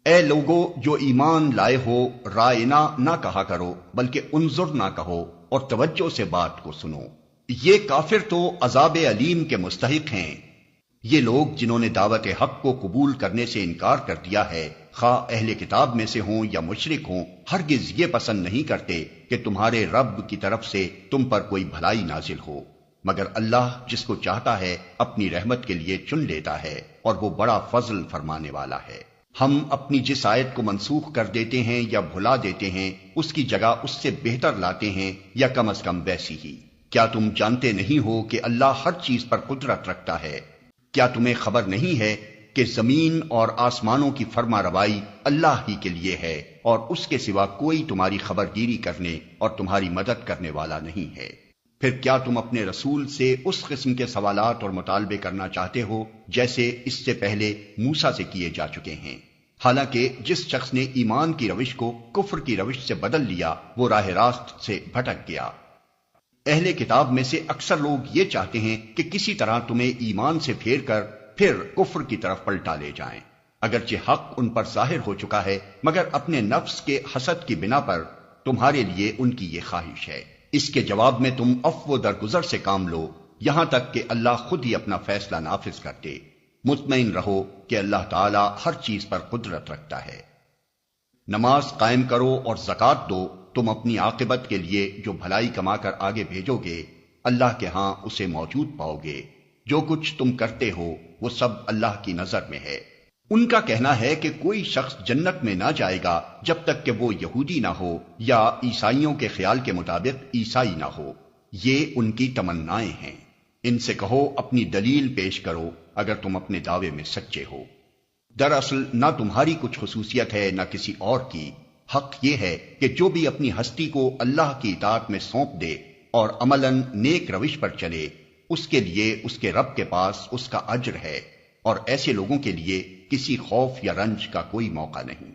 اے لوگو جو ایمان لائے ہو رائنا نہ کہا کرو بلکہ انظر نہ کہو اور توجہ سے بات کو سنو۔ یہ کافر تو عذاب علیم کے مستحق ہیں۔ یہ لوگ جنہوں نے دعوت حق کو قبول کرنے سے انکار کر دیا ہے، خواہ اہل کتاب میں سے ہوں یا مشرک ہوں، ہرگز یہ پسند نہیں کرتے کہ تمہارے رب کی طرف سے تم پر کوئی بھلائی نازل ہو، مگر اللہ جس کو چاہتا ہے اپنی رحمت کے لیے چن لیتا ہے، اور وہ بڑا فضل فرمانے والا ہے۔ ہم اپنی جس آیت کو منسوخ کر دیتے ہیں یا بھلا دیتے ہیں، اس کی جگہ اس سے بہتر لاتے ہیں یا کم از کم ویسی ہی۔ کیا تم جانتے نہیں ہو کہ اللہ ہر چیز پر قدرت رکھتا ہے؟ کیا تمہیں خبر نہیں ہے کہ زمین اور آسمانوں کی فرما روائی اللہ ہی کے لیے ہے، اور اس کے سوا کوئی تمہاری خبر گیری کرنے اور تمہاری مدد کرنے والا نہیں ہے؟ پھر کیا تم اپنے رسول سے اس قسم کے سوالات اور مطالبے کرنا چاہتے ہو جیسے اس سے پہلے موسیٰ سے کیے جا چکے ہیں؟ حالانکہ جس شخص نے ایمان کی روش کو کفر کی روش سے بدل لیا وہ راہ راست سے بھٹک گیا۔ اہل کتاب میں سے اکثر لوگ یہ چاہتے ہیں کہ کسی طرح تمہیں ایمان سے پھیر کر پھر کفر کی طرف پلٹا لے جائیں، اگرچہ حق ان پر ظاہر ہو چکا ہے، مگر اپنے نفس کے حسد کی بنا پر تمہارے لیے ان کی یہ خواہش ہے۔ اس کے جواب میں تم عفو درگزر سے کام لو یہاں تک کہ اللہ خود ہی اپنا فیصلہ نافذ کر دے۔ مطمئن رہو کہ اللہ تعالی ہر چیز پر قدرت رکھتا ہے۔ نماز قائم کرو اور زکوٰۃ دو، تم اپنی عاقبت کے لیے جو بھلائی کما کر آگے بھیجو گے اللہ کے ہاں اسے موجود پاؤ گے۔ جو کچھ تم کرتے ہو وہ سب اللہ کی نظر میں ہے۔ ان کا کہنا ہے کہ کوئی شخص جنت میں نہ جائے گا جب تک کہ وہ یہودی نہ ہو یا عیسائیوں کے خیال کے مطابق عیسائی نہ ہو۔ یہ ان کی تمنائیں ہیں۔ ان سے کہو اپنی دلیل پیش کرو اگر تم اپنے دعوے میں سچے ہو۔ دراصل نہ تمہاری کچھ خصوصیت ہے نہ کسی اور کی، حق یہ ہے کہ جو بھی اپنی ہستی کو اللہ کی اطاعت میں سونپ دے اور عملاً نیک روش پر چلے، اس کے لیے اس کے رب کے پاس اس کا اجر ہے، اور ایسے لوگوں کے لیے کسی خوف یا رنج کا کوئی موقع نہیں۔